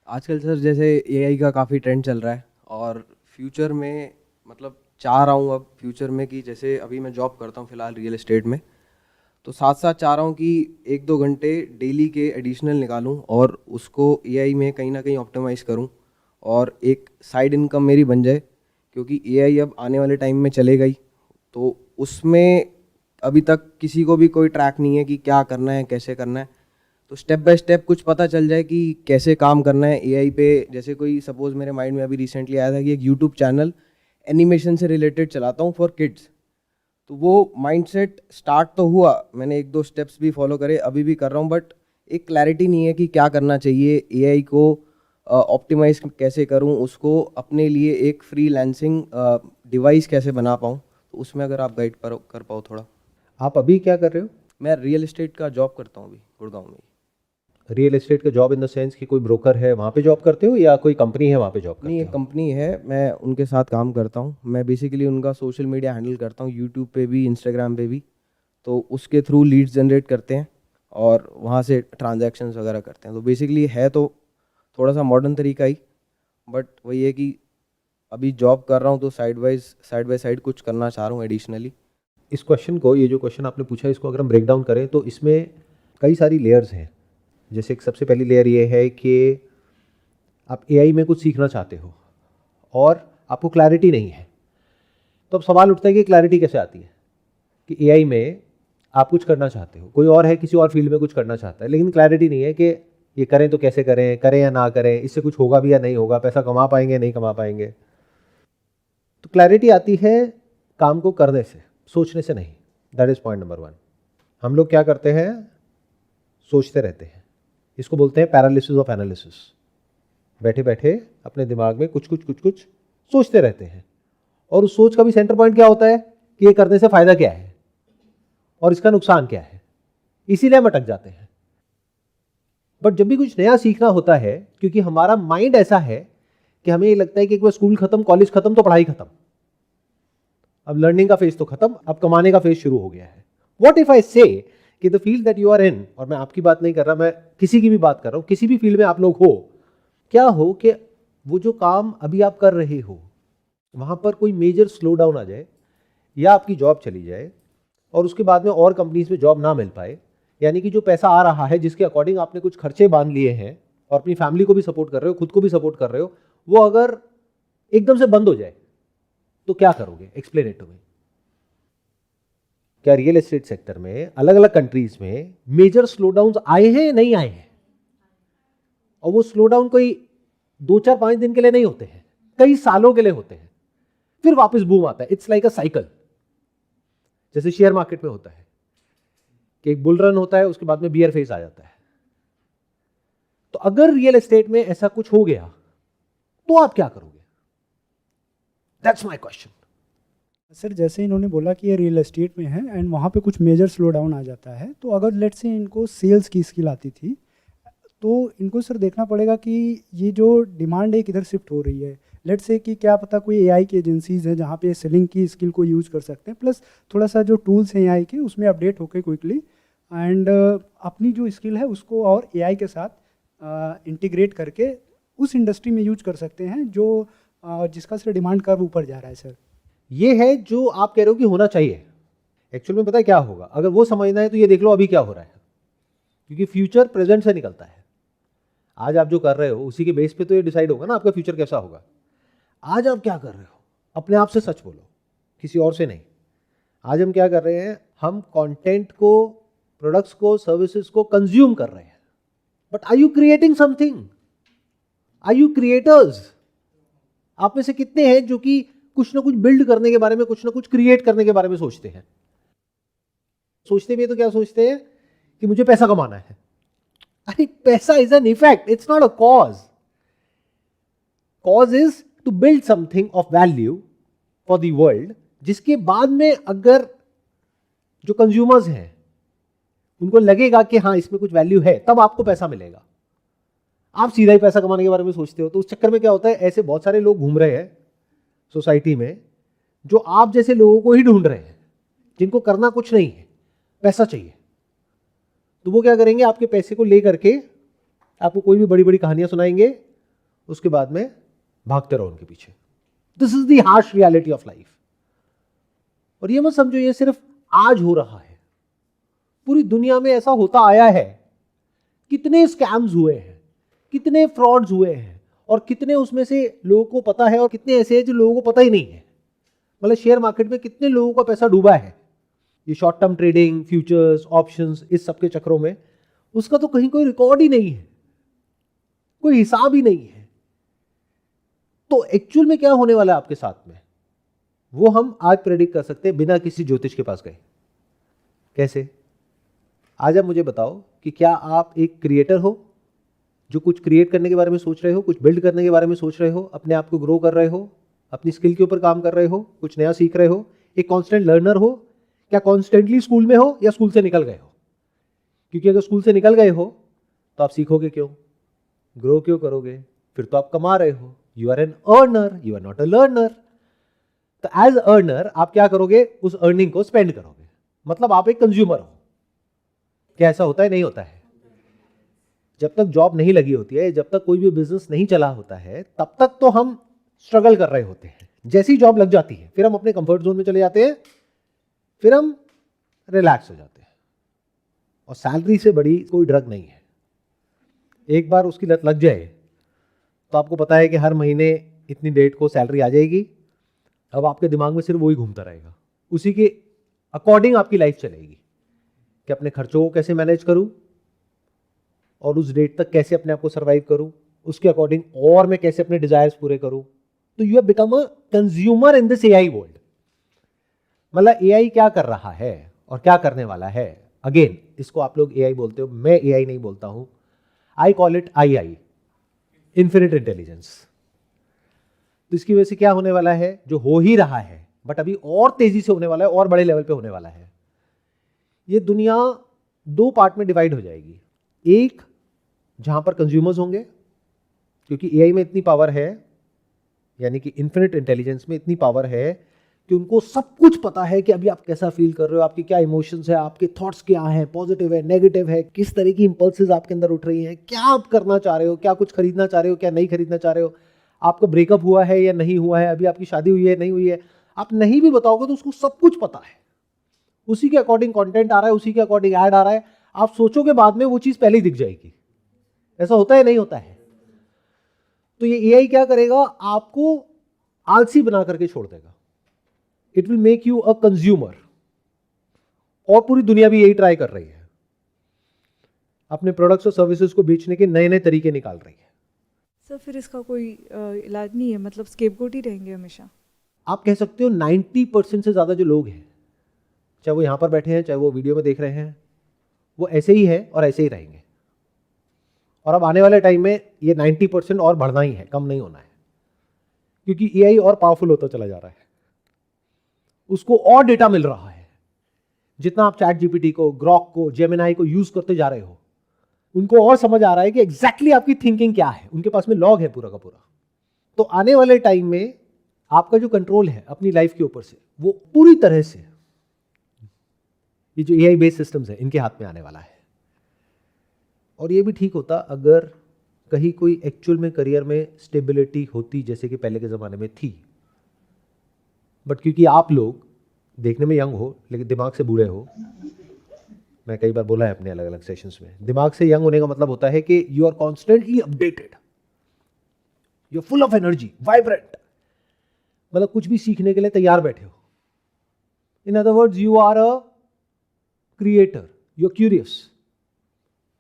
आजकल सर जैसे एआई का काफ़ी ट्रेंड चल रहा है और फ्यूचर में मतलब चाह रहा हूँ अब फ्यूचर में कि जैसे अभी मैं जॉब करता हूँ फ़िलहाल रियल एस्टेट में। तो साथ साथ चाह रहा हूँ कि 1-2 घंटे डेली के एडिशनल निकालूं और उसको एआई में कहीं ना कहीं ऑप्टिमाइज़ करूँ और एक साइड इनकम मेरी बन जाए, क्योंकि एआई अब आने वाले टाइम में चलेगा ही। तो उसमें अभी तक किसी को भी कोई ट्रैक नहीं है कि क्या करना है कैसे करना है। तो स्टेप बाय स्टेप कुछ पता चल जाए कि कैसे काम करना है एआई पे। जैसे कोई सपोज मेरे माइंड में अभी रिसेंटली आया था कि एक यूट्यूब चैनल एनिमेशन से रिलेटेड चलाता हूँ फॉर किड्स। तो वो माइंडसेट स्टार्ट तो हुआ, मैंने 1-2 स्टेप्स भी फॉलो करे, अभी भी कर रहा हूँ, बट एक क्लैरिटी नहीं है कि क्या करना चाहिए, एआई को ऑप्टिमाइज कैसे करूँ, उसको अपने लिए एक फ्रीलांसिंग डिवाइस कैसे बना पाऊँ। तो उसमें अगर आप गाइड कर पाओ थोड़ा। आप अभी क्या कर रहे हो? मैं रियल एस्टेट का जॉब करता हूँ अभी गुड़गांव में। रियल एस्टेट का जॉब इन द सेंस कि कोई ब्रोकर है वहाँ पे जॉब करते हो या कोई कंपनी है वहाँ पे जॉब नहीं, करते एक हो? कंपनी है, मैं उनके साथ काम करता हूँ। मैं बेसिकली उनका सोशल मीडिया हैंडल करता हूँ, यूट्यूब पे भी इंस्टाग्राम पे भी। तो उसके थ्रू लीड्स जनरेट करते हैं और वहाँ से ट्रांजैक्शंस वगैरह करते हैं। तो बेसिकली है तो थोड़ा सा मॉडर्न तरीका ही, बट वही है कि अभी जॉब कर रहा हूँ तो साइड बाय साइड कुछ करना चाह रहा हूँ एडिशनली। इस क्वेश्चन को, ये जो क्वेश्चन आपने पूछा, इसको अगर हम ब्रेक डाउन करें तो इसमें कई सारी लेयर्स हैं। जैसे एक सबसे पहली लेयर ये है कि आप एआई में कुछ सीखना चाहते हो और आपको क्लैरिटी नहीं है। तो अब सवाल उठता है कि क्लैरिटी कैसे आती है कि एआई में आप कुछ करना चाहते हो, कोई और है किसी और फील्ड में कुछ करना चाहता है, लेकिन क्लैरिटी नहीं है कि ये करें तो कैसे करें, करें या ना करें, इससे कुछ होगा भी या नहीं होगा, पैसा कमा पाएंगे या नहीं कमा पाएंगे। तो क्लैरिटी आती है काम को करने से, सोचने से नहीं। That is point number 1। हम लोग क्या करते हैं? सोचते रहते हैं। इसको बोलते हैं पैरालिसिस ऑफ एनालिसिस। बैठे बैठे अपने दिमाग में कुछ कुछ कुछ कुछ सोचते रहते हैं, और उस सोच का भी सेंटर पॉइंट क्या होता है कि ये करने से फायदा क्या है और इसका नुकसान क्या है। इसीलिए हम अटक जाते हैं। बट जब भी कुछ नया सीखना होता है, क्योंकि हमारा माइंड ऐसा है कि हमें ये लगता है कि एक बार स्कूल खत्म, कॉलेज खत्म तो पढ़ाई खत्म, अब लर्निंग का फेज तो खत्म, अब कमाने का फेज शुरू हो गया है। व्हाट इफ आई से कि the field that you are in, और मैं आपकी बात नहीं कर रहा, मैं किसी की भी बात कर रहा हूं, किसी भी फील्ड में आप लोग हो, क्या हो कि वो जो काम अभी आप कर रहे हो वहां पर कोई मेजर स्लो डाउन आ जाए या आपकी जॉब चली जाए और उसके बाद में और कंपनीज में जॉब ना मिल पाए, यानी कि जो पैसा आ रहा है जिसके अकॉर्डिंग आपने कुछ खर्चे बांध लिए हैं और अपनी फैमिली को भी सपोर्ट कर रहे हो, खुद को भी सपोर्ट कर रहे हो, वो अगर एकदम से बंद हो जाए तो क्या करोगे? Explain it to me. क्या रियल एस्टेट सेक्टर में अलग अलग कंट्रीज में मेजर स्लो डाउन आए हैं, नहीं आए हैं? और वो स्लो डाउन कोई 2-4-5 दिन के लिए नहीं होते हैं, कई सालों के लिए होते हैं, फिर वापस बूम आता है। It's like a cycle. जैसे शेयर मार्केट में होता है कि एक बुल रन होता है, उसके बाद में बियर फेज आ जाता है। तो अगर रियल एस्टेट में ऐसा कुछ हो गया तो आप क्या करोगे? That's my question. सर जैसे इन्होंने बोला कि ये रियल एस्टेट में है एंड वहाँ पे कुछ मेजर स्लो डाउन आ जाता है, तो अगर लेट से इनको सेल्स की स्किल आती थी तो इनको सर देखना पड़ेगा कि ये जो डिमांड है किधर शिफ्ट हो रही है। लेट से कि क्या पता कोई एआई की एजेंसीज हैं जहाँ पे सेलिंग की स्किल को यूज़ कर सकते हैं, प्लस थोड़ा सा जो टूल्स हैं एआई के उसमें अपडेट होकर क्विकली एंड अपनी जो स्किल है उसको और एआई के साथ इंटीग्रेट करके उस इंडस्ट्री में यूज कर सकते हैं जो जिसका सर डिमांड कर्व ऊपर जा रहा है सर। ये है जो आप कह रहे हो कि होना चाहिए। एक्चुअल में पता है क्या होगा? अगर वो समझना है तो ये देख लो अभी क्या हो रहा है, क्योंकि फ्यूचर प्रेजेंट से निकलता है। आज आप जो कर रहे हो उसी के बेस पे तो ये डिसाइड होगा ना आपका फ्यूचर कैसा होगा। आज आप क्या कर रहे हो? अपने आप से सच बोलो, किसी और से नहीं। आज हम क्या कर रहे हैं? हम कंटेंट को, प्रोडक्ट्स को, सर्विसेज को कंज्यूम कर रहे हैं। But are you creating something? Are you creators? आप में से कितने हैं जो कि कुछ ना कुछ बिल्ड करने के बारे में, कुछ ना कुछ क्रिएट करने के बारे में सोचते हैं? सोचते भी है तो क्या सोचते हैं कि मुझे पैसा कमाना है। अरे पैसा is an effect, it's not a cause. Cause is to build something of value for the world, जिसके बाद में अगर जो कंज्यूमर्स हैं उनको लगेगा कि हाँ इसमें कुछ वैल्यू है, तब आपको पैसा मिलेगा। आप सीधा ही पैसा कमाने के बारे में सोचते हो, तो उस चक्कर में क्या होता है, ऐसे बहुत सारे लोग घूम रहे हैं सोसाइटी में जो आप जैसे लोगों को ही ढूंढ रहे हैं, जिनको करना कुछ नहीं है, पैसा चाहिए। तो वो क्या करेंगे? आपके पैसे को लेकर के आपको कोई भी बड़ी बड़ी कहानियां सुनाएंगे उसके बाद में भागते रहो उनके पीछे। This is the harsh reality of life. और ये मत समझो ये सिर्फ आज हो रहा है, पूरी दुनिया में ऐसा होता आया है। कितने स्कैम्स हुए हैं, कितने फ्रॉड्स हुए हैं, और कितने उसमें से लोगों को पता है और कितने ऐसे हैं जो लोगों को पता ही नहीं है। मतलब शेयर मार्केट में कितने लोगों का पैसा डूबा है, ये short term trading, futures, options, इस सब के चक्रों में। उसका तो कहीं कोई रिकॉर्ड ही नहीं है, कोई हिसाब ही नहीं है। तो एक्चुअल में क्या होने वाला है आपके साथ में, वो हम आज प्रेडिक्ट कर सकते हैं बिना किसी ज्योतिष के पास गए। कैसे? आज आप मुझे बताओ कि क्या आप एक क्रिएटर हो जो कुछ क्रिएट करने के बारे में सोच रहे हो, कुछ बिल्ड करने के बारे में सोच रहे हो, अपने आप को ग्रो कर रहे हो, अपनी स्किल के ऊपर काम कर रहे हो, कुछ नया सीख रहे हो, एक कांस्टेंट लर्नर हो? क्या कॉन्स्टेंटली स्कूल में हो या स्कूल से निकल गए हो? क्योंकि अगर स्कूल से निकल गए हो तो आप सीखोगे क्यों, ग्रो क्यों करोगे? फिर तो आप कमा रहे हो। You are an earner, you are not a learner. तो एज अर्नर आप क्या करोगे, उस अर्निंग को स्पेंड करोगे। मतलब आप एक कंज्यूमर हो। क्या ऐसा होता है? नहीं होता है। जब तक जॉब नहीं लगी होती है, जब तक कोई भी बिजनेस नहीं चला होता है, तब तक तो हम स्ट्रगल कर रहे होते हैं। जैसी जॉब लग जाती है फिर हम अपने कंफर्ट जोन में चले जाते हैं, फिर हम रिलैक्स हो जाते हैं। और सैलरी से बड़ी कोई ड्रग नहीं है। एक बार उसकी लत लग जाए तो आपको पता है कि हर महीने इतनी डेट को सैलरी आ जाएगी। अब आपके दिमाग में सिर्फ वही घूमता रहेगा, उसी के अकॉर्डिंग आपकी लाइफ चलेगी कि अपने खर्चों को कैसे मैनेज करूं और उस डेट तक कैसे अपने आप को सर्वाइव करूं, उसके अकॉर्डिंग और मैं कैसे अपने डिजायर्स पूरे करूं। तो you have become a consumer in this AI world. मतलब एआई क्या कर रहा है और क्या करने वाला है, अगेन इसको आप लोग एआई बोलते हो, मैं एआई नहीं बोलता हूं। I call it I, infinite intelligence. तो इसकी वजह से क्या होने वाला है, जो हो ही रहा है बट अभी और तेजी से होने वाला है, और बड़े लेवल पे होने वाला है। ये दुनिया दो पार्ट में डिवाइड हो जाएगी। एक जहां पर कंज्यूमर्स होंगे, क्योंकि एआई में इतनी पावर है, यानी कि इन्फिनिट इंटेलिजेंस में इतनी पावर है कि उनको सब कुछ पता है कि अभी आप कैसा फील कर रहे हो, आपके क्या इमोशंस है, आपके थॉट्स क्या हैं, पॉजिटिव है, नेगेटिव है, किस तरह की इंपल्सेस आपके अंदर उठ रही हैं, क्या आप करना चाह रहे हो, क्या कुछ खरीदना चाह रहे हो, क्या नहीं खरीदना चाह रहे हो, आपका ब्रेकअप हुआ है या नहीं हुआ है, अभी आपकी शादी हुई है नहीं हुई है। आप नहीं भी बताओगे तो उसको सब कुछ पता है। उसी के अकॉर्डिंग कंटेंट आ रहा है, उसी के अकॉर्डिंग ऐड आ रहा है। आप सोचोगे बाद में वो चीज पहले ही दिख जाएगी। ऐसा होता है नहीं होता है? तो ये एआई क्या करेगा, आपको आलसी बना करके छोड़ देगा। It will make you a consumer. और पूरी दुनिया भी यही ट्राई कर रही है, अपने प्रोडक्ट्स और सर्विसेज को बेचने के नए नए तरीके निकाल रही है। सर फिर इसका कोई इलाज नहीं है, मतलब स्केपगोट ही रहेंगे हमेशा? आप कह सकते हो 90% से ज्यादा जो लोग हैं, चाहे वो यहां पर बैठे हैं, चाहे वो वीडियो में देख रहे हैं, वो ऐसे ही है और ऐसे ही रहेंगे। और अब आने वाले टाइम में ये 90% और बढ़ना ही है, कम नहीं होना है। क्योंकि एआई और पावरफुल होता चला जा रहा है, उसको और डेटा मिल रहा है। जितना आप चैट जीपीटी को, ग्रॉक को, जेमिनाई को यूज करते जा रहे हो, उनको और समझ आ रहा है कि एग्जैक्टली आपकी थिंकिंग क्या है। उनके पास में लॉग है पूरा का पूरा। तो आने वाले टाइम में आपका जो कंट्रोल है अपनी लाइफ के ऊपर से, वो पूरी तरह से ये जो एआई बेस्ड सिस्टम्स है इनके हाथ में आने वाला है। और ये भी ठीक होता अगर कहीं कोई एक्चुअल में करियर में स्टेबिलिटी होती, जैसे कि पहले के ज़माने में थी। बट क्योंकि आप लोग देखने में यंग हो लेकिन दिमाग से बूढ़े हो, मैं कई बार बोला है अपने अलग अलग सेशंस में, दिमाग से यंग होने का मतलब होता है कि you are constantly updated, you are full of energy, vibrant, मतलब कुछ भी सीखने के लिए तैयार बैठे हो। In other words you are a creator, you are curious.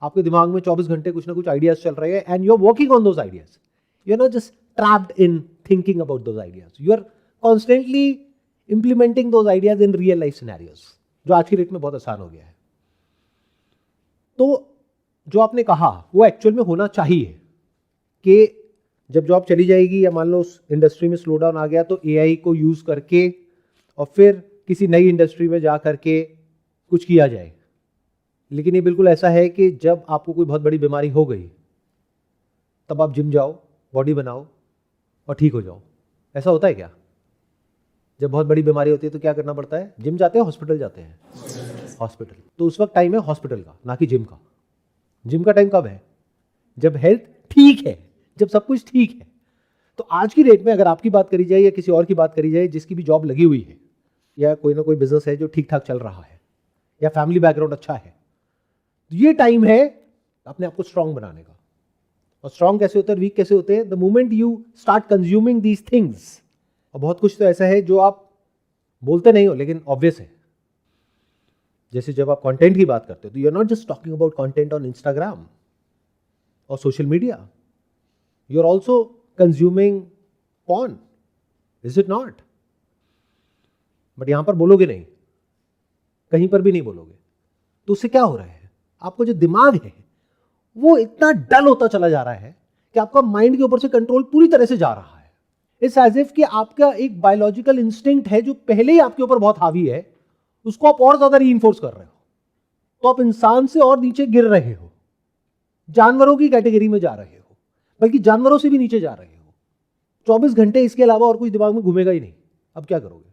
आपके दिमाग में 24 घंटे कुछ ना कुछ आइडियाज चल रहे हैं and you are working on those ideas. You are not just trapped in thinking about those ideas, you are constantly implementing those ideas in real life scenarios, जो आज की डेट में बहुत आसान हो गया है। तो जो आपने कहा वो एक्चुअल में होना चाहिए कि जब जॉब चली जाएगी या मान लो उस इंडस्ट्री में स्लो डाउन आ गया, तो एआई को यूज करके और फिर किसी नई इंडस्ट्री में जा करके कुछ किया जाए। लेकिन ये बिल्कुल ऐसा है कि जब आपको कोई बहुत बड़ी बीमारी हो गई तब आप जिम जाओ, बॉडी बनाओ और ठीक हो जाओ। ऐसा होता है क्या? जब बहुत बड़ी बीमारी होती है तो क्या करना पड़ता है? जिम जाते हैं, हॉस्पिटल जाते हैं? हॉस्पिटल। तो उस वक्त टाइम है हॉस्पिटल का, ना कि जिम का। जिम का टाइम कब है? जब हेल्थ ठीक है, जब सब कुछ ठीक है। तो आज की डेट में अगर आपकी बात करी जाए या किसी और की बात करी जाए जिसकी भी जॉब लगी हुई है या कोई ना कोई बिजनेस है जो ठीक ठाक चल रहा है या फैमिली बैकग्राउंड अच्छा है, तो ये टाइम है अपने आप को स्ट्रांग बनाने का। और स्ट्रांग कैसे होते हैं, वीक कैसे होते हैं? The moment you start consuming these things. और बहुत कुछ तो ऐसा है जो आप बोलते नहीं हो लेकिन ऑब्वियस है। जैसे जब आप कंटेंट की बात करते हो तो you are not just talking about content on Instagram और social media, you are also consuming porn, is it not? But यहां पर बोलोगे नहीं, कहीं पर भी नहीं बोलोगे, तो उससे क्या हो रहा है? आपको जो दिमाग है वो इतना डल होता चला जा रहा है कि आपका माइंड के ऊपर से कंट्रोल पूरी तरह से जा रहा है। इट्स एज इफ कि आपका एक बायोलॉजिकल इंस्टिंक्ट है जो पहले ही आपके ऊपर बहुत हावी है, उसको आप और ज्यादा रीइंफोर्स कर रहे हो, तो आप इंसान से और नीचे गिर रहे हो, जानवरों की कैटेगरी में जा रहे हो, बल्कि जानवरों से भी नीचे जा रहे हो। 24 घंटे इसके अलावा और कुछ दिमाग में घूमेगा ही नहीं। अब क्या करोगे?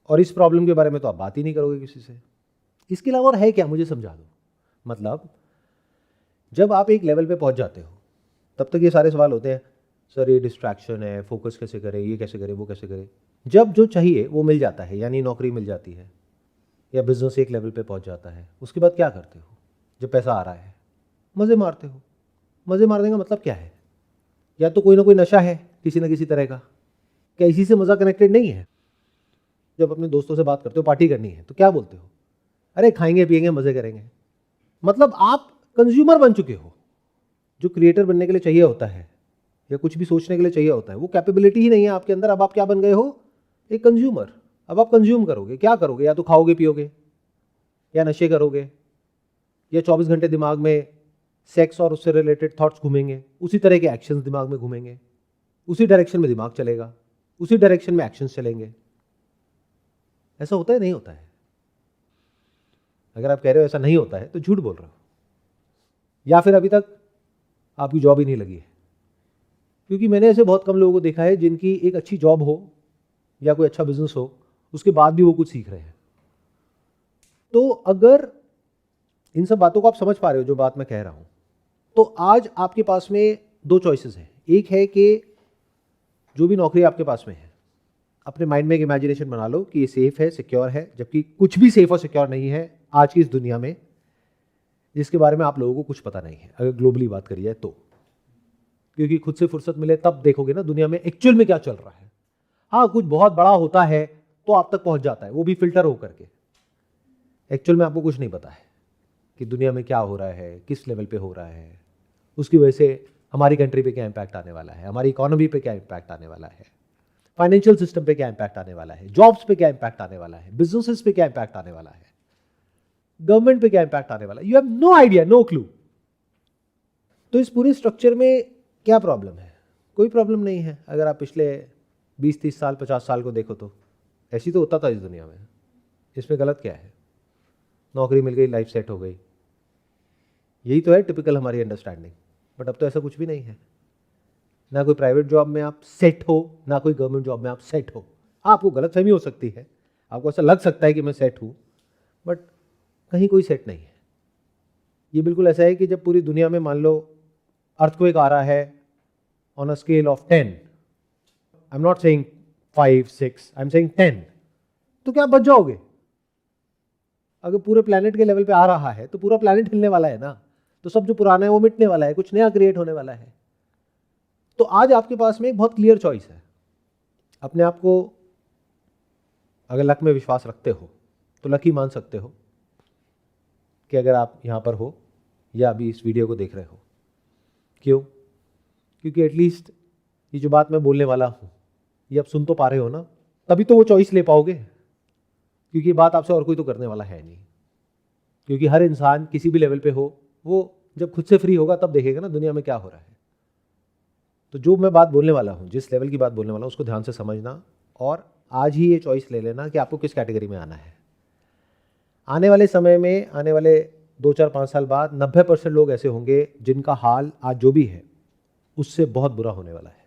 और इस प्रॉब्लम के बारे में तो आप बात ही नहीं करोगे किसी से। इसके अलावा और है क्या, मुझे समझा दो। मतलब जब आप एक लेवल पे पहुंच जाते हो तब तक ये सारे सवाल होते हैं, सर ये डिस्ट्रैक्शन है, फोकस कैसे करें, ये कैसे करें, वो कैसे करें। जब जो चाहिए वो मिल जाता है, यानी नौकरी मिल जाती है या बिजनेस एक लेवल पे पहुंच जाता है, उसके बाद क्या करते हो? जब पैसा आ रहा है मज़े मारते हो। मज़े मारने का मतलब क्या है? या तो कोई ना कोई नशा है किसी ना किसी तरह का। क्या इसी से मज़ा कनेक्टेड नहीं है? जब अपने दोस्तों से बात करते हो, पार्टी करनी है, तो क्या बोलते हो? अरे खाएंगे पिएंगे मज़े करेंगे। मतलब आप कंज्यूमर बन चुके हो। जो क्रिएटर बनने के लिए चाहिए होता है या कुछ भी सोचने के लिए चाहिए होता है, वो कैपेबिलिटी ही नहीं है आपके अंदर। अब आप क्या बन गए हो? एक कंज्यूमर। अब आप कंज्यूम करोगे, क्या करोगे? या तो खाओगे पियोगे या नशे करोगे या 24 घंटे दिमाग में सेक्स और उससे रिलेटेड थॉट्स घूमेंगे, उसी तरह के एक्शंस दिमाग में घूमेंगे, उसी डायरेक्शन में दिमाग चलेगा, उसी डायरेक्शन में एक्शंस चलेंगे। ऐसा होता है? नहीं होता है। अगर आप कह रहे हो ऐसा नहीं होता है तो झूठ बोल रहे हो, या फिर अभी तक आपकी जॉब ही नहीं लगी है। क्योंकि मैंने ऐसे बहुत कम लोगों को देखा है जिनकी एक अच्छी जॉब हो या कोई अच्छा बिजनेस हो, उसके बाद भी वो कुछ सीख रहे हैं। तो अगर इन सब बातों को आप समझ पा रहे हो जो बात मैं कह रहा हूं, तो आज आपके पास में दो चॉइसेस हैं। एक है कि जो भी नौकरी आपके पास में है, अपने माइंड में एक इमेजिनेशन बना लो कि ये सेफ है, सिक्योर है, जबकि कुछ भी सेफ और सिक्योर नहीं है आज की इस दुनिया में, जिसके बारे में आप लोगों को कुछ पता नहीं है, अगर ग्लोबली बात करी जाए तो। क्योंकि खुद से फुर्सत मिले तब देखोगे ना दुनिया में एक्चुअल में क्या चल रहा है। हाँ, कुछ बहुत बड़ा होता है तो आप तक पहुंच जाता है, वो भी फिल्टर होकर के। एक्चुअल में आपको कुछ नहीं पता है कि दुनिया में क्या हो रहा है, किस लेवल पे हो रहा है, उसकी वजह से हमारी कंट्री पे क्या इंपैक्ट आने वाला है, हमारी इकोनॉमी पे क्या इंपैक्ट आने वाला है, फाइनेंशियल सिस्टम पे क्या इंपैक्ट आने वाला है, जॉब्स पे क्या इंपैक्ट आने वाला है, बिजनेसेस पे क्या इंपैक्ट आने वाला है, गवर्नमेंट पे क्या इंपैक्ट आने वाला है। You have no idea, no clue. तो इस पूरे स्ट्रक्चर में क्या प्रॉब्लम है? कोई प्रॉब्लम नहीं है। अगर आप पिछले 20-30 साल 50 साल को देखो तो ऐसी तो होता था इस दुनिया में। इसमें गलत क्या है? नौकरी मिल गई, लाइफ सेट हो गई, यही तो है टिपिकल हमारी अंडरस्टैंडिंग। बट अब तो ऐसा कुछ भी नहीं है। ना कोई प्राइवेट जॉब में आप सेट हो, ना कोई गवर्नमेंट जॉब में आप सेट हो। हाँ, आपको गलतफहमी हो सकती है, आपको ऐसा लग सकता है कि मैं सेट हूँ, बट कहीं कोई सेट नहीं है। ये बिल्कुल ऐसा है कि जब पूरी दुनिया में मान लो अर्थक्वेक आ रहा है on a scale of 10, I am not saying 5, 6, I am saying 10, तो क्या आप बच जाओगे? अगर पूरे प्लैनेट के लेवल पे आ रहा है तो पूरा प्लैनेट हिलने वाला है ना, तो सब जो पुराना है वो मिटने वाला है, कुछ नया क्रिएट होने वाला है। तो आज आपके पास में एक बहुत क्लियर चॉइस है। अपने आप को अगर लक में विश्वास रखते हो तो लकी मान सकते हो कि अगर आप यहाँ पर हो या अभी इस वीडियो को देख रहे हो। क्यों? क्योंकि एटलीस्ट ये जो बात मैं बोलने वाला हूँ ये आप सुन तो पा रहे हो ना, तभी तो वो चॉइस ले पाओगे। क्योंकि ये बात आपसे और कोई तो करने वाला है नहीं। क्योंकि हर इंसान किसी भी लेवल पे हो, वो जब खुद से फ्री होगा तब देखेगा ना दुनिया में क्या हो रहा है। तो जो मैं बात बोलने वाला हूँ, जिस लेवल की बात बोलने वाला हूँ, उसको ध्यान से समझना और आज ही ये चॉइस ले लेना कि आपको किस कैटेगरी में आना है। आने वाले समय में, आने वाले 2, 4, 5 साल बाद 90% लोग ऐसे होंगे जिनका हाल आज जो भी है उससे बहुत बुरा होने वाला है।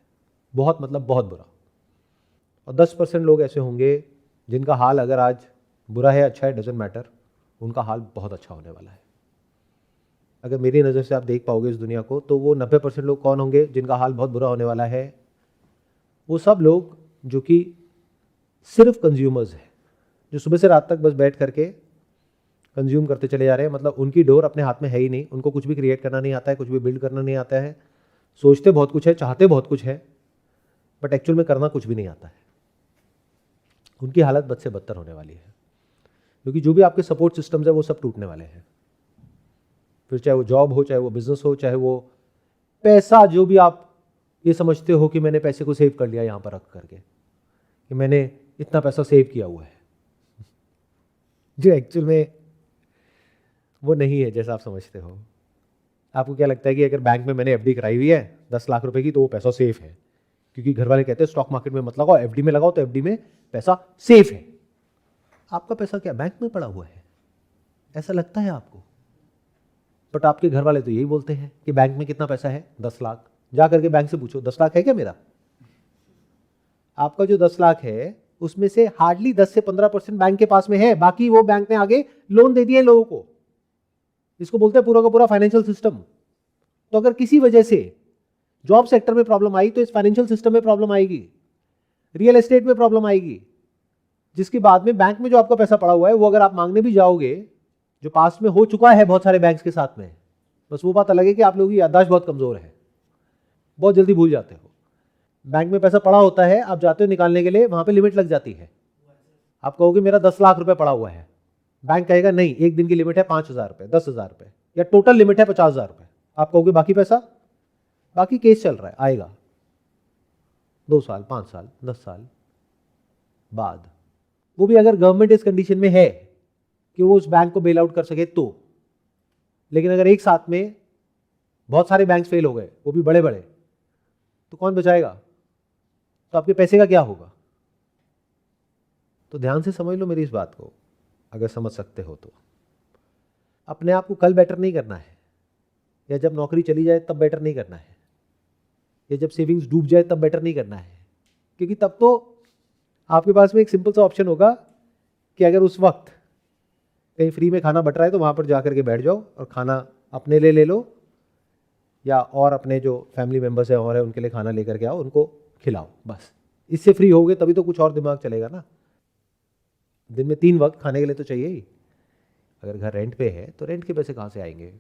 बहुत मतलब बहुत बुरा। और 10% लोग ऐसे होंगे जिनका हाल अगर आज बुरा है, अच्छा है, डजंट मैटर, उनका हाल बहुत अच्छा होने वाला है। अगर मेरी नज़र से आप देख पाओगे इस दुनिया को, तो वो 90% लोग कौन होंगे जिनका हाल बहुत बुरा होने वाला है? वो सब लोग जो कि सिर्फ कंज्यूमर्स हैं, जो सुबह से रात तक बस बैठ करके कंज्यूम करते चले जा रहे हैं। मतलब उनकी डोर अपने हाथ में है ही नहीं, उनको कुछ भी क्रिएट करना नहीं आता है, कुछ भी बिल्ड करना नहीं आता है, सोचते बहुत कुछ है, चाहते बहुत कुछ है, बट एक्चुअल में करना कुछ भी नहीं आता है। उनकी हालत बद से बदतर होने वाली है, क्योंकि जो भी आपके सपोर्ट सिस्टम्स है वो सब टूटने वाले हैं। फिर चाहे वो जॉब हो, चाहे वो बिजनेस हो, चाहे वो पैसा, जो भी आप ये समझते हो कि मैंने पैसे को सेव कर लिया यहाँ पर रख करके, कि मैंने इतना पैसा सेव किया हुआ है, जो एक्चुअल में वो नहीं है जैसा आप समझते हो। आपको क्या लगता है कि अगर बैंक में मैंने एफडी कराई हुई है 10 लाख रुपए की, तो वो पैसा सेफ है, क्योंकि घर वाले कहते हैं स्टॉक मार्केट में मत लगाओ, एफडी में लगाओ, तो एफडी में पैसा सेफ है। आपका पैसा क्या बैंक में पड़ा हुआ है? ऐसा लगता है आपको? बट आपके घर वाले तो यही बोलते हैं कि बैंक में कितना पैसा है? 10 लाख। जा करके बैंक से पूछो 10 लाख है क्या मेरा? आपका जो 10 लाख है उसमें से हार्डली 10 से 15% बैंक के पास में है, बाकी वो बैंक ने आगे लोन दे दिए लोगों को। इसको बोलते हैं पूरा का पूरा फाइनेंशियल सिस्टम। तो अगर किसी वजह से जॉब सेक्टर में प्रॉब्लम आई, तो इस फाइनेंशियल सिस्टम में प्रॉब्लम आएगी, रियल एस्टेट में प्रॉब्लम आएगी, जिसके बाद में बैंक में जो आपका पैसा पड़ा हुआ है, वो अगर आप मांगने भी जाओगे, जो पास में हो चुका है बहुत सारे बैंक्स के साथ में, बस वो बात अलग है कि आप लोगों की याददाश्त बहुत कमजोर है, बहुत जल्दी भूल जाते हो। बैंक में पैसा पड़ा होता है, आप जाते हो निकालने के लिए, वहां पे लिमिट लग जाती है। आप कहोगे मेरा 10 लाख रुपए पड़ा हुआ है, बैंक कहेगा नहीं, एक दिन की लिमिट है 5,000 रुपए, 10,000 रुपए, या टोटल लिमिट है 50,000 रुपए। आप कहोगे बाकी पैसा, बाकी केस चल रहा है, आएगा 2 साल, 5 साल, 10 साल बाद, वो भी अगर गवर्नमेंट इस कंडीशन में है कि वो उस बैंक को बेल आउट कर सके तो। लेकिन अगर एक साथ में बहुत सारे बैंक फेल हो गए, वो भी बड़े बड़े, तो कौन बचाएगा? तो आपके पैसे का क्या होगा? तो ध्यान से समझ लो मेरी इस बात को, अगर समझ सकते हो तो। अपने आप को कल बेटर नहीं करना है, या जब नौकरी चली जाए तब बेटर नहीं करना है, या जब सेविंग्स डूब जाए तब बेटर नहीं करना है, क्योंकि तब तो आपके पास में एक सिंपल सा ऑप्शन होगा कि अगर उस वक्त कहीं फ्री में खाना बट रहा है तो वहाँ पर जा करके बैठ जाओ और खाना अपने लिए ले लो, या और अपने जो फैमिली मेम्बर्स हैं और है उनके लिए खाना लेकर के आओ, उनको खिलाओ, बस। इससे फ्री होगे तभी तो कुछ और दिमाग चलेगा ना। दिन में 3 वक्त खाने के लिए तो चाहिए ही। अगर घर रेंट पे है तो रेंट के पैसे कहाँ से आएंगे?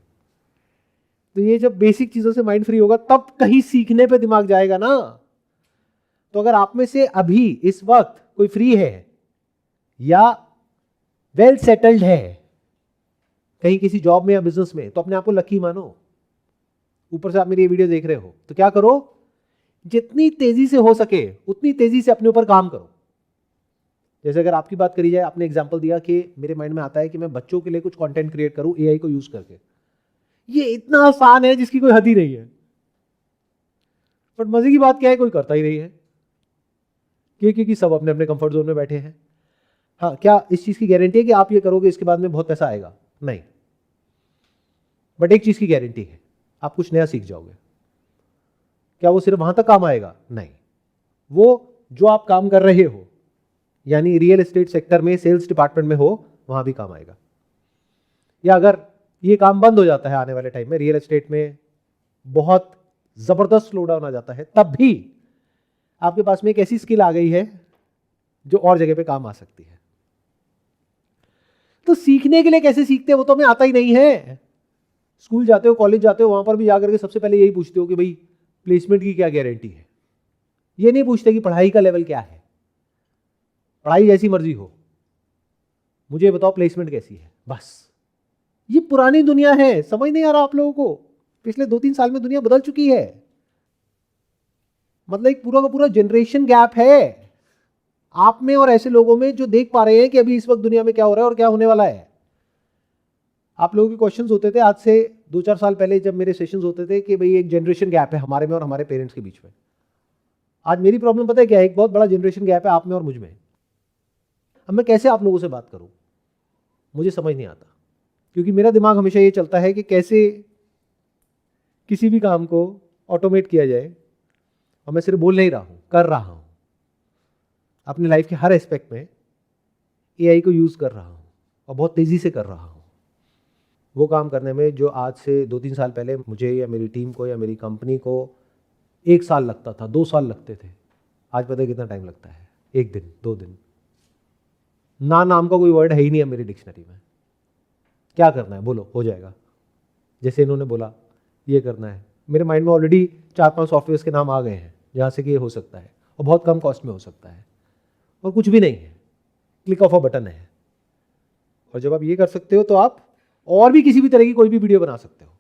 तो ये जब बेसिक चीज़ों से माइंड फ्री होगा तब कहीं सीखने पे दिमाग जाएगा ना। तो अगर आप में से अभी इस वक्त कोई फ्री है या वेल सेटल्ड है कहीं किसी जॉब में या बिजनेस में, तो अपने आप को लकी मानो। ऊपर से आप मेरी ये वीडियो देख रहे हो तो क्या करो, जितनी तेजी से हो सके उतनी तेजी से अपने ऊपर काम करो। जैसे अगर आपकी बात करी जाए, आपने एग्जांपल दिया कि मेरे माइंड में आता है कि मैं बच्चों के लिए कुछ कंटेंट क्रिएट करूं एआई को यूज करके। ये इतना आसान है जिसकी कोई हद ही नहीं है, बट मजे की बात क्या है, कोई करता ही नहीं है, क्योंकि सब अपने अपने कंफर्ट जोन में बैठे हैं। हाँ, क्या इस चीज की गारंटी है कि आप ये करोगे इसके बाद में बहुत पैसा आएगा? नहीं, बट एक चीज की गारंटी है, आप कुछ नया सीख जाओगे। क्या वो सिर्फ वहां तक काम आएगा? नहीं, वो जो आप काम कर रहे हो, यानी रियल एस्टेट सेक्टर में सेल्स डिपार्टमेंट में हो, वहां भी काम आएगा। या अगर ये काम बंद हो जाता है आने वाले टाइम में, रियल एस्टेट में बहुत जबरदस्त स्लो डाउन आ जाता है, तब भी आपके पास में एक ऐसी स्किल आ गई है जो और जगह पे काम आ सकती है। तो सीखने के लिए कैसे सीखते हैं, वो तो हमें आता ही नहीं है। स्कूल जाते हो, कॉलेज जाते हो, वहां पर भी जाकर के सबसे पहले यही पूछते हो कि भाई प्लेसमेंट की क्या गारंटी है। ये नहीं पूछते कि पढ़ाई का लेवल क्या है। पढ़ाई जैसी मर्जी हो, मुझे बताओ प्लेसमेंट कैसी है, बस। ये पुरानी दुनिया है, समझ नहीं आ रहा आप लोगों को। पिछले 2-3 साल में दुनिया बदल चुकी है। मतलब एक पूरा का पूरा जनरेशन गैप है आप में और ऐसे लोगों में जो देख पा रहे हैं कि अभी इस वक्त दुनिया में क्या हो रहा है और क्या होने वाला है। आप लोगों के क्वेश्चंस होते थे आज से 2-4 साल पहले, जब मेरे सेशंस होते थे, कि भाई एक जनरेशन गैप है हमारे में और हमारे पेरेंट्स के बीच में। आज मेरी प्रॉब्लम पता है क्या है? एक बहुत बड़ा जनरेशन गैप है आप में और मुझ में। अब मैं कैसे आप लोगों से बात करूं, मुझे समझ नहीं आता, क्योंकि मेरा दिमाग हमेशा ये चलता है कि कैसे किसी भी काम को ऑटोमेट किया जाए। और मैं सिर्फ बोल नहीं रहा हूं, कर रहा हूं। अपनी लाइफ के हर एस्पेक्ट में एआई को यूज कर रहा हूं और बहुत तेजी से कर रहा हूं। वो काम करने में जो आज से 2-3 साल पहले मुझे या मेरी टीम को या मेरी कंपनी को 1 साल लगता था, 2 साल लगते थे, आज पता है कितना टाइम लगता है? 1 दिन, 2 दिन। ना नाम का कोई वर्ड है ही नहीं है मेरी डिक्शनरी में। क्या करना है बोलो, हो जाएगा। जैसे इन्होंने बोला ये करना है, मेरे माइंड में ऑलरेडी 4-5 सॉफ्टवेयर्स के नाम आ गए हैं जहाँ से कि ये हो सकता है और बहुत कम कॉस्ट में हो सकता है और कुछ भी नहीं है, क्लिक ऑफ अ बटन है। और जब आप ये कर सकते हो तो आप और भी किसी भी तरह की कोई भी वीडियो बना सकते हो,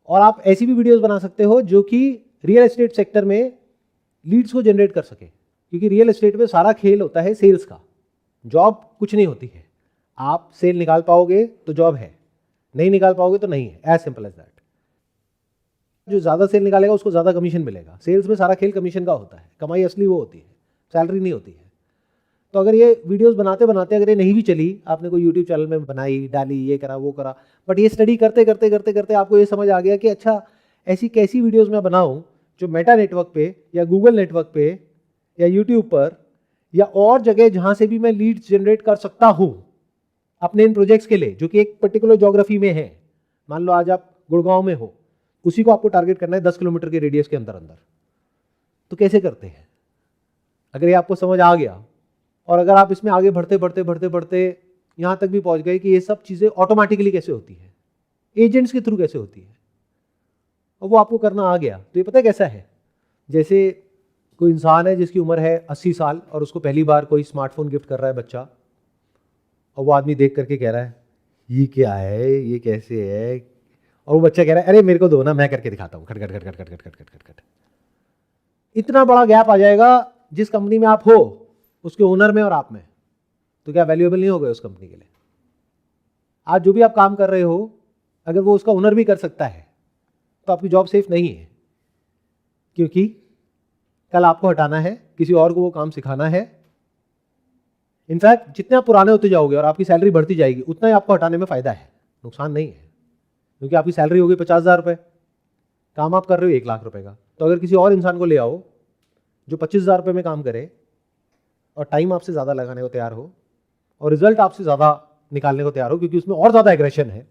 और आप ऐसी भी वीडियोस बना सकते हो जो कि रियल एस्टेट सेक्टर में लीड्स को जनरेट कर सके, क्योंकि रियल एस्टेट में सारा खेल होता है सेल्स का। जॉब कुछ नहीं होती है, आप सेल निकाल पाओगे तो जॉब है, नहीं निकाल पाओगे तो नहीं है, एज सिंपल एज दैट। जो ज़्यादा सेल निकालेगा उसको ज़्यादा कमीशन मिलेगा। सेल्स में सारा खेल कमीशन का होता है, कमाई असली वो होती है, सैलरी नहीं होती है। तो अगर ये वीडियोस बनाते बनाते अगर ये नहीं भी चली, आपने कोई यूट्यूब चैनल में बनाई डाली, ये करा वो करा, बट ये स्टडी करते करते करते करते आपको ये समझ आ गया कि अच्छा ऐसी कैसी वीडियोस मैं बनाऊं जो मेटा नेटवर्क पे या गूगल नेटवर्क पे या यूट्यूब पर या और जगह जहां से भी मैं लीड्स जनरेट कर सकता हूं अपने इन प्रोजेक्ट्स के लिए, जो कि एक पर्टिकुलर ज्योग्राफी में है। मान लो आज आप गुड़गांव में हो, उसी को आपको टारगेट करना है 10 किलोमीटर के रेडियस के अंदर अंदर। तो कैसे करते हैं? अगर ये आपको समझ आ गया और अगर आप इसमें आगे बढ़ते बढ़ते बढ़ते बढ़ते यहाँ तक भी पहुँच गए कि ये सब चीज़ें ऑटोमेटिकली कैसे होती है, एजेंट्स के थ्रू कैसे होती है, और वो आपको करना आ गया, तो ये पता है कैसा है? जैसे कोई इंसान है जिसकी उम्र है 80 साल और उसको पहली बार कोई स्मार्टफोन गिफ्ट कर रहा है बच्चा, और वो आदमी देख करके कह रहा है ये क्या है, ये कैसे है, और वो बच्चा कह रहा है अरे मेरे को दो ना, मैं करके दिखाता हूँ, खट खट खट खट खट खट खट खट खट खट। इतना बड़ा गैप आ जाएगा जिस कंपनी में आप हो उसके ओनर में और आप में, तो क्या वैल्यूएबल नहीं हो गए उस कंपनी के लिए? आज जो भी आप काम कर रहे हो अगर वो उसका ओनर भी कर सकता है तो आपकी जॉब सेफ नहीं है, क्योंकि कल आपको हटाना है, किसी और को वो काम सिखाना है। इनफैक्ट जितने आप पुराने होते जाओगे और आपकी सैलरी बढ़ती जाएगी उतना ही आपको हटाने में फायदा है, नुकसान नहीं है। क्योंकि आपकी सैलरी होगी 50,000 रुपये, काम आप कर रहे हो 1 लाख रुपए का, तो अगर किसी और इंसान को ले आओ जो 25,000 रुपये में काम करे और टाइम आपसे ज़्यादा लगाने को तैयार हो और रिजल्ट आपसे ज़्यादा निकालने को तैयार हो, क्योंकि उसमें और ज़्यादा एग्रेशन है,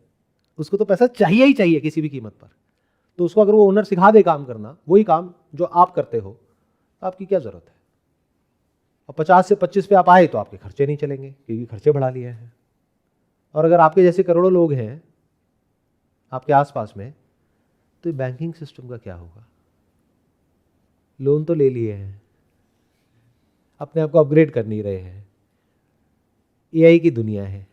उसको तो पैसा चाहिए ही चाहिए किसी भी कीमत पर, तो उसको अगर वो ओनर सिखा दे काम करना, वही काम जो आप करते हो, तो आपकी क्या ज़रूरत है? और 50 से 25 पे आप आए तो आपके खर्चे नहीं चलेंगे, क्योंकि खर्चे बढ़ा लिए हैं। और अगर आपके जैसे करोड़ों लोग हैं आपके आसपास में, तो बैंकिंग सिस्टम का क्या होगा? लोन तो ले लिए हैं, अपने आप को अपग्रेड कर नहीं रहे हैं, एआई की दुनिया है,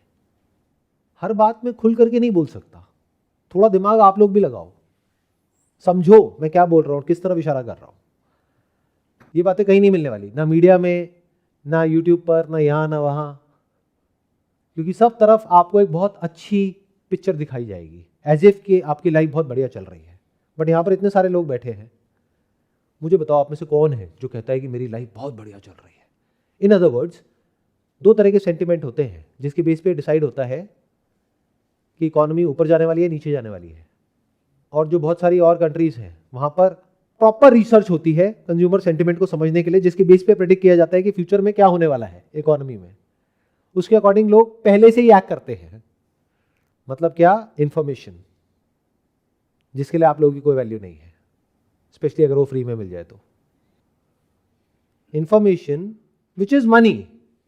हर बात में खुल करके नहीं बोल सकता, थोड़ा दिमाग आप लोग भी लगाओ, समझो मैं क्या बोल रहा हूँ, किस तरफ इशारा कर रहा हूँ। ये बातें कहीं नहीं मिलने वाली, ना मीडिया में, ना यूट्यूब पर, ना यहाँ ना वहाँ, क्योंकि सब तरफ आपको एक बहुत अच्छी पिक्चर दिखाई जाएगी, एज इफ कि आपकी लाइफ बहुत बढ़िया चल रही है। बट यहाँ पर इतने सारे लोग बैठे हैं, मुझे बताओ आप में से कौन है जो कहता है कि मेरी लाइफ बहुत बढ़िया चल रही है? इन अदर वर्ड्स, 2 तरह के सेंटिमेंट होते हैं जिसके बेस पे डिसाइड होता है कि इकोनॉमी ऊपर जाने वाली है, नीचे जाने वाली है। और जो बहुत सारी और कंट्रीज हैं वहाँ पर प्रॉपर रिसर्च होती है कंज्यूमर सेंटिमेंट को समझने के लिए, जिसके बेस पे प्रेडिक्ट किया जाता है कि फ्यूचर में क्या होने वाला है इकोनॉमी में। उसके अकॉर्डिंग लोग पहले से ही एक्ट करते हैं। मतलब क्या? इंफॉर्मेशन, जिसके लिए आप लोगों की कोई वैल्यू नहीं है, स्पेशली अगर वो फ्री में मिल जाए तो। Information which is money,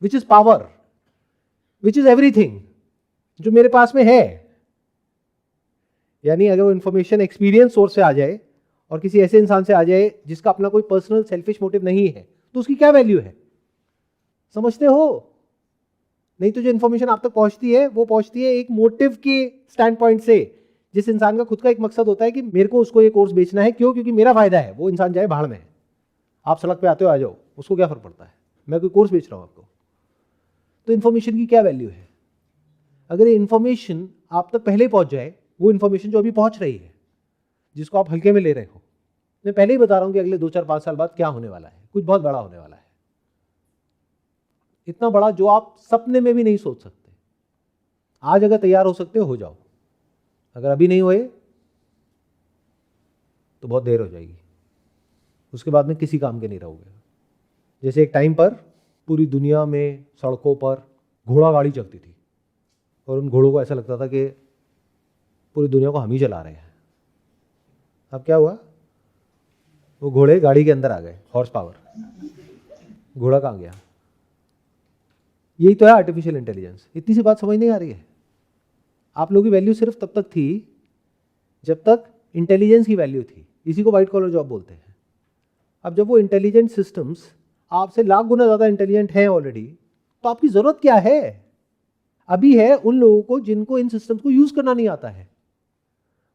which is power, which is everything, जो मेरे पास में है। यानी अगर वो इंफॉर्मेशन एक्सपीरियंस सोर्स से आ जाए और किसी ऐसे इंसान से आ जाए जिसका अपना कोई पर्सनल सेल्फिश मोटिव नहीं है, तो उसकी क्या वैल्यू है? समझते हो? नहीं तो जो इंफॉर्मेशन आप तक पहुंचती है वो पहुंचती है एक मोटिव के स्टैंड पॉइंट से, जिस इंसान का खुद का एक मकसद होता है कि मेरे को उसको ये कोर्स बेचना है। क्यों? क्योंकि मेरा फायदा है, वो इंसान जाए भाड़ में। आप सड़क पे आते हो, आ जाओ, उसको क्या फर्क पड़ता है, मैं कोई कोर्स बेच रहा हूं आपको। तो इन्फॉर्मेशन की क्या वैल्यू है? अगर ये इन्फॉर्मेशन आप तक पहले ही पहुंच जाए, वो इन्फॉर्मेशन जो अभी पहुंच रही है, जिसको आप हल्के में ले रहे हो, मैं पहले ही बता रहा हूं कि अगले 2, 4, 5 साल बाद क्या होने वाला है, कुछ बहुत बड़ा होने वाला है, इतना बड़ा जो आप सपने में भी नहीं सोच सकते। आज अगर तैयार हो सकते हो जाओ, अगर अभी नहीं हुए तो बहुत देर हो जाएगी, उसके बाद में किसी काम के नहीं रहोगे। जैसे एक टाइम पर पूरी दुनिया में सड़कों पर घोड़ा गाड़ी चलती थी और उन घोड़ों को ऐसा लगता था कि पूरी दुनिया को हम ही चला रहे हैं। अब क्या हुआ, वो घोड़े गाड़ी के अंदर आ गए, हॉर्स पावर, घोड़ा कहाँ गया? यही तो है आर्टिफिशियल इंटेलिजेंस। इतनी सी बात समझ नहीं आ रही है? आप लोगों की वैल्यू सिर्फ तब तक थी जब तक इंटेलिजेंस की वैल्यू थी। इसी को वाइट कॉलर जॉब बोलते हैं। अब जब वो इंटेलिजेंट सिस्टम्स आपसे लाख गुना ज़्यादा इंटेलिजेंट हैं ऑलरेडी, तो आपकी ज़रूरत क्या है? अभी है उन लोगों को जिनको इन सिस्टम्स को यूज़ करना नहीं आता है।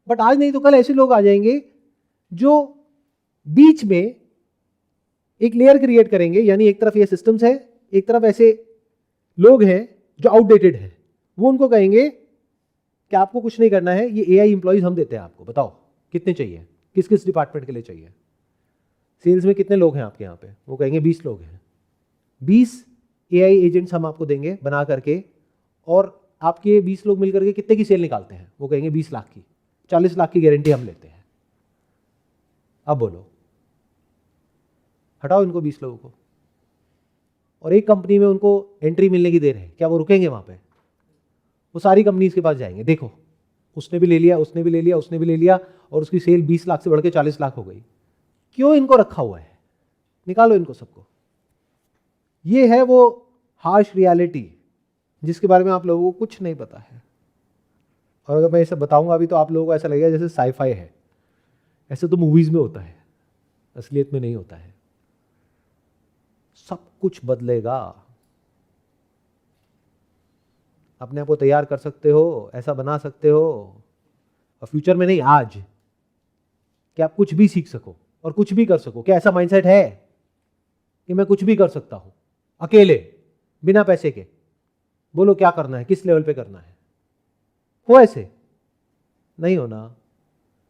बट आज नहीं तो कल ऐसे लोग आ जाएंगे जो बीच में एक लेयर क्रिएट करेंगे, यानी एक तरफ ये सिस्टम्स है, एक तरफ ऐसे लोग हैं जो आउटडेटेड हैं। वो उनको कहेंगे कि आपको कुछ नहीं करना है, ये एआई एम्प्लॉइज हम देते हैं आपको, बताओ कितने चाहिए, किस किस डिपार्टमेंट के लिए चाहिए, सेल्स में कितने लोग हैं आपके यहाँ पे? वो कहेंगे 20 लोग हैं, 20 एआई एजेंट्स हम आपको देंगे बना करके, और आपके 20 लोग मिलकर के कितने की सेल निकालते हैं? वो कहेंगे 20 लाख की, 40 लाख की गारंटी हम लेते हैं। अब बोलो, हटाओ इनको 20 लोगों को, और एक कंपनी में उनको एंट्री मिलने की देर है, क्या वो रुकेंगे वहाँ पे? वो सारी कंपनीज के पास जाएंगे, देखो उसने भी ले लिया, उसने भी ले लिया, उसने भी ले लिया, और उसकी सेल 20 लाख से बढ़ के 40 लाख हो गई। क्यों इनको रखा हुआ है? निकालो इनको सबको। ये है वो हार्श रियलिटी जिसके बारे में आप लोगों को कुछ नहीं पता है। और अगर मैं ये सब बताऊंगा अभी तो आप लोगों को ऐसा लगेगा जैसे साईफाई है। ऐसे तो मूवीज में होता है, असलियत में नहीं होता है। सब कुछ बदलेगा। अपने आप को तैयार कर सकते हो, ऐसा बना सकते हो, और फ्यूचर में नहीं आज, कि आप कुछ भी सीख सको और कुछ भी कर सको। क्या ऐसा माइंडसेट है कि मैं कुछ भी कर सकता हूं अकेले बिना पैसे के? बोलो क्या करना है, किस लेवल पे करना है? हो ऐसे? नहीं होना।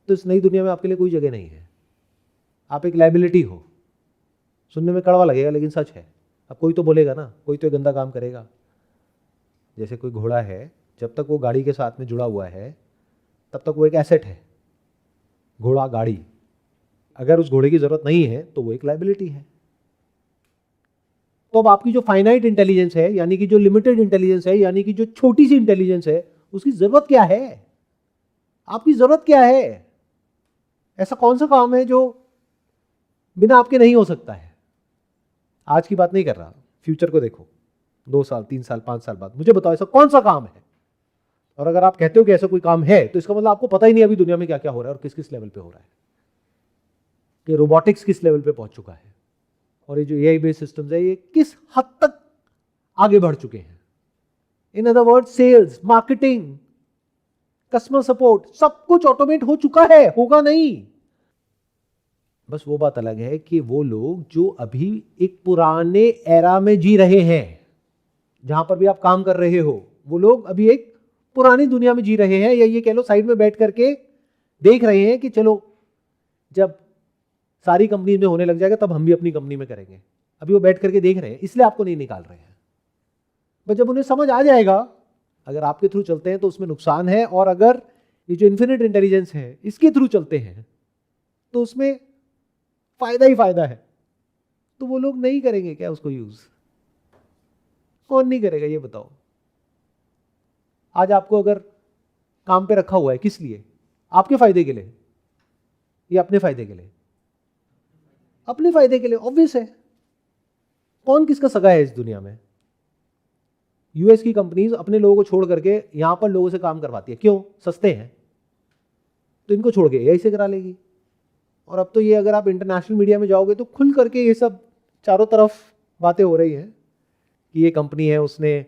तो इस नई दुनिया में आपके लिए कोई जगह नहीं है। आप एक लायबिलिटी हो। सुनने में कड़वा लगेगा लेकिन सच है। अब कोई तो बोलेगा ना, कोई तो गंदा काम करेगा। जैसे कोई घोड़ा है, जब तक वो गाड़ी के साथ में जुड़ा हुआ है तब तक वो एक एसेट है, घोड़ा गाड़ी। अगर उस घोड़े की जरूरत नहीं है तो वो एक लायबिलिटी है। तो अब आपकी जो फाइनाइट इंटेलिजेंस है, यानी कि जो लिमिटेड इंटेलिजेंस है, यानी कि जो छोटी सी इंटेलिजेंस है, उसकी जरूरत क्या है? आपकी जरूरत क्या है? ऐसा कौन सा काम है जो बिना आपके नहीं हो सकता है? आज की बात नहीं कर रहा, फ्यूचर को देखो, 2 साल 3 साल 5 साल बाद मुझे बताओ ऐसा कौन सा काम है। और अगर आप कहते हो कि ऐसा कोई काम है तो इसका मतलब आपको पता ही नहीं अभी दुनिया में क्या क्या हो रहा है और किस किस लेवल पे हो रहा है, कि रोबोटिक्स किस लेवल पे पहुंच चुका है, और ये जो एआई बेस्ड सिस्टम्स है ये किस हद तक आगे बढ़ चुके हैं। In other word, sales, marketing, customer support, सब कुछ ऑटोमेट हो चुका है, होगा नहीं। बस वो बात अलग है कि वो लोग जो अभी एक पुराने एरा में जी रहे हैं, जहां पर भी आप काम कर रहे हो, वो लोग अभी एक पुरानी दुनिया में जी रहे हैं, या ये कह लो साइड में बैठ करके देख रहे हैं कि चलो जब सारी कंपनी में होने लग जाएगा तब हम भी अपनी कंपनी में करेंगे। अभी वो बैठ करके देख रहे हैं, इसलिए आपको नहीं निकाल रहे हैं। बट जब उन्हें समझ आ जाएगा, अगर आपके थ्रू चलते हैं तो उसमें नुकसान है, और अगर ये जो इन्फिनिट इंटेलिजेंस है इसके थ्रू चलते हैं तो उसमें फायदा ही फायदा है। तो वो लोग नहीं करेंगे क्या उसको यूज? कौन नहीं करेगा ये बताओ? आज आपको अगर काम पे रखा हुआ है, किस लिए? आपके फायदे के लिए या अपने फायदे के लिए? अपने फायदे के लिए, ऑब्वियस है। कौन किसका सगा है इस दुनिया में? यूएस की कंपनीज अपने लोगों को छोड़ करके यहां पर लोगों से काम करवाती है। क्यों? सस्ते हैं, तो इनको छोड़ के एआई से करा लेगी। और अब तो ये अगर आप इंटरनेशनल मीडिया में जाओगे तो खुल करके ये सब चारों तरफ बातें हो रही हैं कि ये कंपनी है, उसने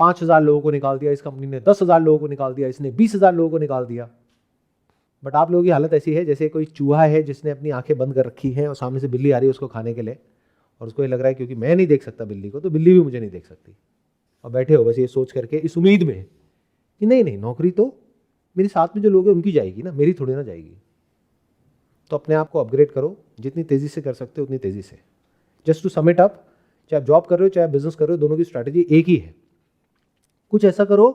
5,000 लोगों को निकाल दिया, इस कंपनी ने 10,000 लोगों को निकाल दिया, इसने 20,000 लोगों को निकाल दिया। बट आप लोगों की हालत ऐसी है जैसे कोई चूहा है जिसने अपनी आंखें बंद कर रखी हैं और सामने से बिल्ली आ रही है उसको खाने के लिए, और उसको ये लग रहा है क्योंकि मैं नहीं देख सकता बिल्ली को तो बिल्ली भी मुझे नहीं देख सकती। और बैठे हो बस ये सोच करके, इस उम्मीद में कि नहीं नहीं, नौकरी तो मेरे साथ में जो लोग हैं उनकी जाएगी ना, मेरी थोड़ी ना जाएगी। तो अपने आप को अपग्रेड करो, जितनी तेज़ी से कर सकते हो उतनी तेज़ी से। Just to sum it up, चाहे आप जॉब कर रहे हो चाहे आप बिजनेस कर रहे हो, दोनों की स्ट्रैटेजी एक ही है। कुछ ऐसा करो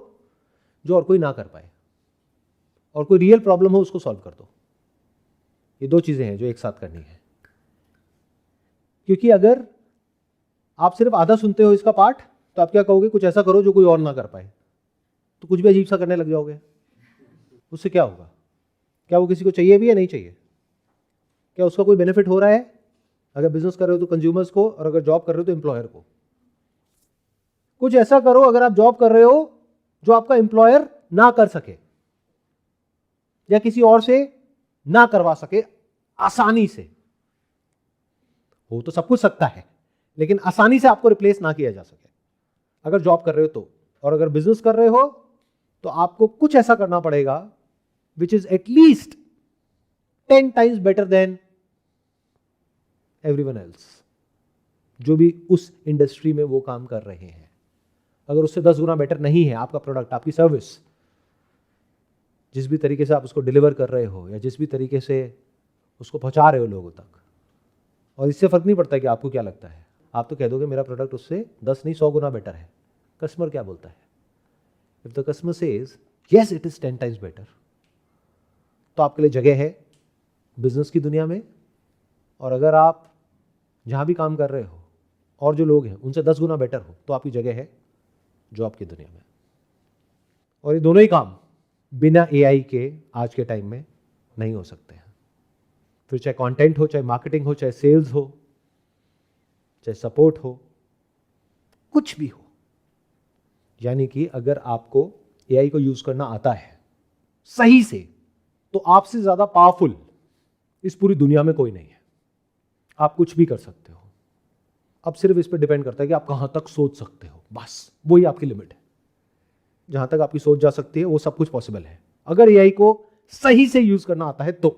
जो और कोई ना कर पाए, और कोई रियल प्रॉब्लम हो उसको सॉल्व कर दो। ये 2 चीज़ें हैं जो एक साथ करनी है। क्योंकि अगर आप सिर्फ आधा सुनते हो इसका पार्ट, तो आप क्या कहोगे? कुछ ऐसा करो जो कोई और ना कर पाए, तो कुछ भी अजीब सा करने लग जाओगे। उससे क्या होगा? क्या वो किसी को चाहिए भी या नहीं चाहिए? क्या उसका कोई बेनिफिट हो रहा है? अगर बिजनेस कर रहे हो तो कंज्यूमर्स को, और अगर जॉब कर रहे हो तो एम्प्लॉयर को। कुछ ऐसा करो अगर आप जॉब कर रहे हो जो आपका एम्प्लॉयर ना कर सके या किसी और से ना करवा सके आसानी से। हो तो सब कुछ सकता है, लेकिन आसानी से आपको रिप्लेस ना किया जा सके अगर जॉब कर रहे हो तो। और अगर बिजनेस कर रहे हो तो आपको कुछ ऐसा करना पड़ेगा which is at least 10 times better than everyone else, जो भी उस इंडस्ट्री में वो काम कर रहे हैं। अगर उससे 10 गुना बेटर नहीं है आपका प्रोडक्ट, आपकी सर्विस, जिस भी तरीके से आप उसको डिलीवर कर रहे हो या जिस भी तरीके से उसको पहुंचा रहे हो लोगों तक, और इससे फर्क नहीं पड़ता कि आपको क्या लगता है, आप तो कह दोगे मेरा प्रोडक्ट उससे 10 नहीं 100 गुना बेटर है। कस्टमर क्या बोलता है? If the customer says yes it is 10 times better, तो आपके लिए जगह है बिजनेस की दुनिया में। और अगर आप जहां भी काम कर रहे हो और जो लोग हैं उनसे 10 गुना बेटर हो, तो आपकी जगह है जॉब की दुनिया में। और ये दोनों ही काम बिना एआई के आज के टाइम में नहीं हो सकते हैं। फिर चाहे कंटेंट हो, चाहे मार्केटिंग हो, चाहे सेल्स हो, चाहे सपोर्ट हो, कुछ भी हो। यानी कि अगर आपको एआई को यूज करना आता है सही से, तो आपसे ज्यादा पावरफुल इस पूरी दुनिया में कोई नहीं है। आप कुछ भी कर सकते हो। अब सिर्फ इस पर डिपेंड करता है कि आप कहां तक सोच सकते हो, बस वही आपकी लिमिट है। जहां तक आपकी सोच जा सकती है वो सब कुछ पॉसिबल है, अगर एआई को सही से यूज करना आता है तो।